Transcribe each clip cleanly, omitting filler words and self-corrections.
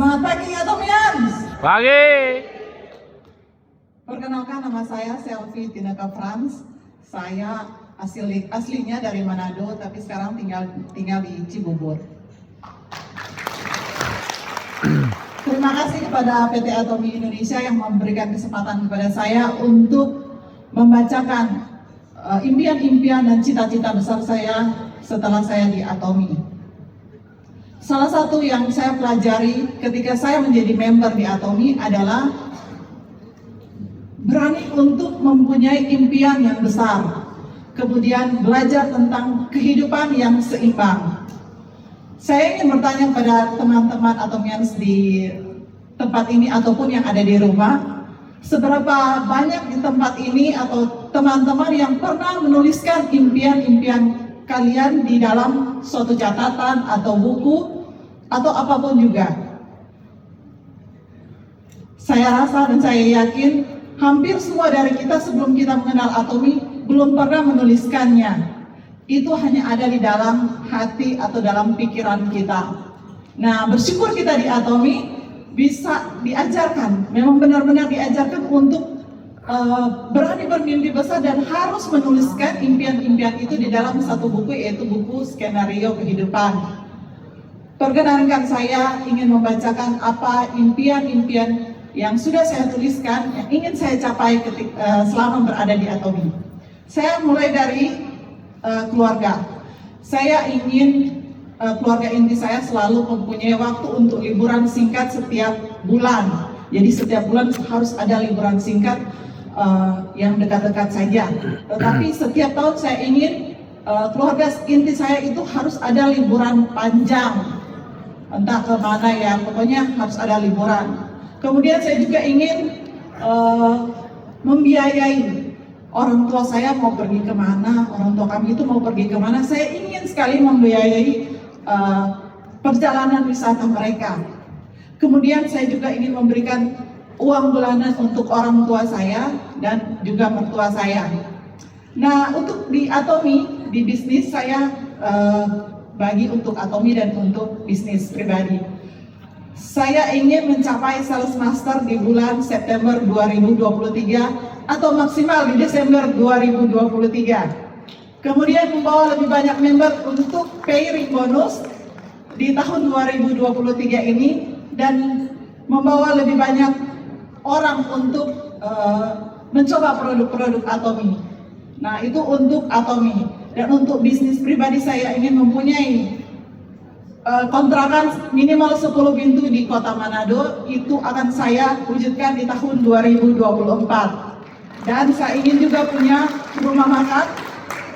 Selamat pagi Atomians. Pagi. Perkenalkan, nama saya Selvi Tinaka Frans. Saya aslinya dari Manado, tapi sekarang tinggal di Cibubur. Terima kasih kepada PT Atomi Indonesia yang memberikan kesempatan kepada saya untuk membacakan impian-impian dan cita-cita besar saya setelah saya di Atomi. Salah satu yang saya pelajari ketika saya menjadi member di Atomi adalah berani untuk mempunyai impian yang besar, kemudian belajar tentang kehidupan yang seimbang. Saya ingin bertanya kepada teman-teman Atomians di tempat ini ataupun yang ada di rumah, seberapa banyak di tempat ini atau teman-teman yang pernah menuliskan impian-impian kalian di dalam suatu catatan atau buku atau apapun juga. Saya rasa dan saya yakin hampir semua dari kita sebelum kita mengenal Atomi belum pernah menuliskannya. Itu hanya ada di dalam hati atau dalam pikiran kita. Nah, bersyukur kita di Atomi bisa diajarkan, memang benar-benar diajarkan untuk berani bermimpi besar dan harus menuliskan impian-impian itu di dalam satu buku, yaitu buku Skenario Kehidupan. Perkenankan saya ingin membacakan apa impian-impian yang sudah saya tuliskan, yang ingin saya capai selama berada di Atomi. Saya mulai dari keluarga. Saya ingin keluarga inti saya selalu mempunyai waktu untuk liburan singkat setiap bulan. Jadi setiap bulan harus ada liburan singkat yang dekat-dekat saja. Tetapi setiap tahun saya ingin keluarga inti saya itu harus ada liburan panjang. Entah kemana ya, pokoknya harus ada liburan. Kemudian saya juga ingin membiayai orang tua saya mau pergi kemana, orang tua kami itu mau pergi kemana. Saya ingin sekali membiayai perjalanan wisata mereka. Kemudian saya juga ingin memberikan uang bulanan untuk orang tua saya dan juga mertua saya. Nah, untuk di Atomi, di bisnis saya bagi untuk Atomi dan untuk bisnis pribadi. Saya ingin mencapai sales master di bulan September 2023 atau maksimal di Desember 2023. Kemudian membawa lebih banyak member untuk pay bonus di tahun 2023 ini dan membawa lebih banyak orang untuk mencoba produk-produk Atomi. Nah, itu untuk Atomi. Dan untuk bisnis pribadi saya ingin mempunyai kontrakan minimal 10 pintu di Kota Manado. Itu akan saya wujudkan di tahun 2024. Dan saya ingin juga punya rumah makan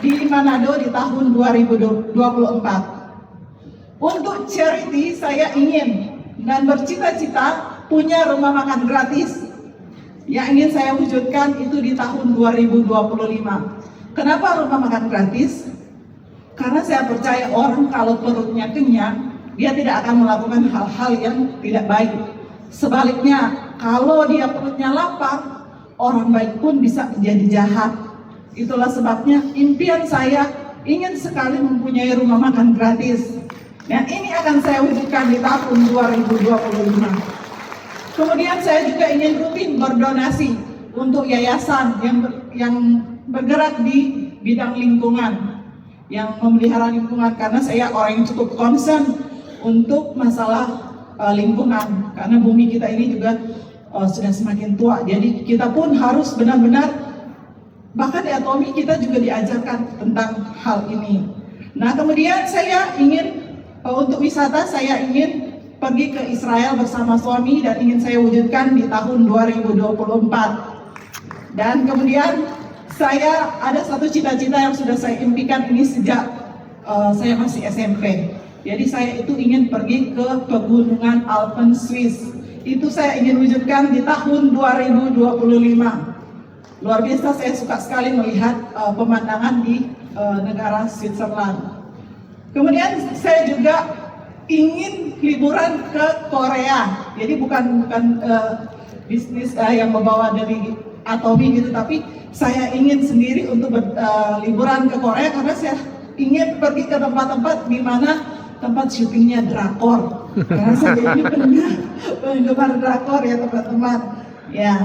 di Manado di tahun 2024. Untuk charity saya ingin dan bercita-cita punya rumah makan gratis. Yang ingin saya wujudkan itu di tahun 2025. Kenapa rumah makan gratis? Karena saya percaya orang kalau perutnya kenyang, dia tidak akan melakukan hal-hal yang tidak baik. Sebaliknya, kalau dia perutnya lapar, orang baik pun bisa menjadi jahat. Itulah sebabnya impian saya ingin sekali mempunyai rumah makan gratis. Dan ini akan saya wujudkan di tahun 2025. Kemudian saya juga ingin rutin berdonasi untuk yayasan yang bergerak di bidang lingkungan, yang memelihara lingkungan, karena saya orang yang cukup concern untuk masalah lingkungan, karena bumi kita ini juga sudah semakin tua. Jadi kita pun harus benar-benar, bahkan di Atomi kita juga diajarkan tentang hal ini. Nah, kemudian saya ingin untuk wisata, saya ingin pergi ke Israel bersama suami dan ingin saya wujudkan di tahun 2024. Dan kemudian saya ada satu cita-cita yang sudah saya impikan ini sejak saya masih SMP. Jadi saya itu ingin pergi ke pegunungan Alpen Swiss. Itu saya ingin wujudkan di tahun 2025. Luar biasa, saya suka sekali melihat pemandangan di negara Switzerland. Kemudian saya juga ingin liburan ke Korea. Jadi bukan bisnis yang membawa dari Atomi gitu, tapi saya ingin sendiri untuk liburan ke Korea karena saya ingin pergi ke tempat-tempat di mana tempat syutingnya drakor. Karena saya ini penggemar drakor ya teman-teman. Ya.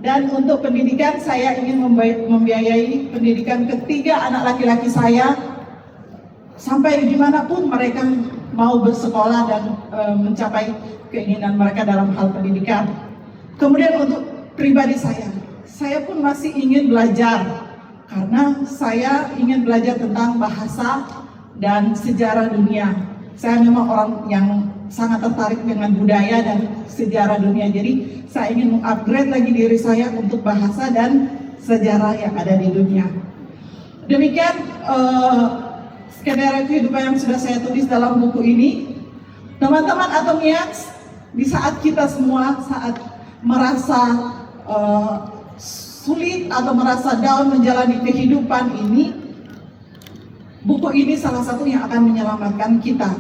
Dan untuk pendidikan saya ingin membiayai pendidikan ketiga anak laki-laki saya sampai dimanapun mereka mau bersekolah dan mencapai keinginan mereka dalam hal pendidikan. Kemudian untuk pribadi saya pun masih ingin belajar karena saya ingin belajar tentang bahasa dan sejarah dunia. Saya memang orang yang sangat tertarik dengan budaya dan sejarah dunia. Jadi saya ingin mengupgrade lagi diri saya untuk bahasa dan sejarah yang ada di dunia. Demikian skenario kehidupan yang sudah saya tulis dalam buku ini. Teman-teman Atomians, di saat kita semua merasa sulit atau merasa down menjalani kehidupan ini, buku ini salah satu yang akan menyelamatkan kita.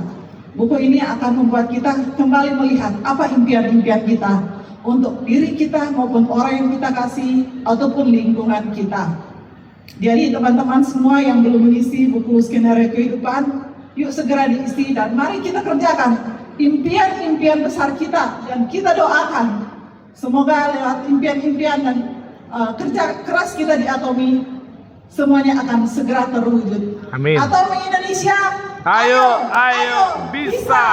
Buku ini akan membuat kita kembali melihat apa impian-impian kita untuk diri kita maupun orang yang kita kasih ataupun lingkungan kita. Jadi teman-teman semua yang belum mengisi buku skenario kehidupan, yuk segera diisi dan mari kita kerjakan impian-impian besar kita dan kita doakan semoga lewat impian-impian dan kerja keras kita di Atomi semuanya akan segera terwujud. Amin. Atomi Indonesia, Ayo, bisa.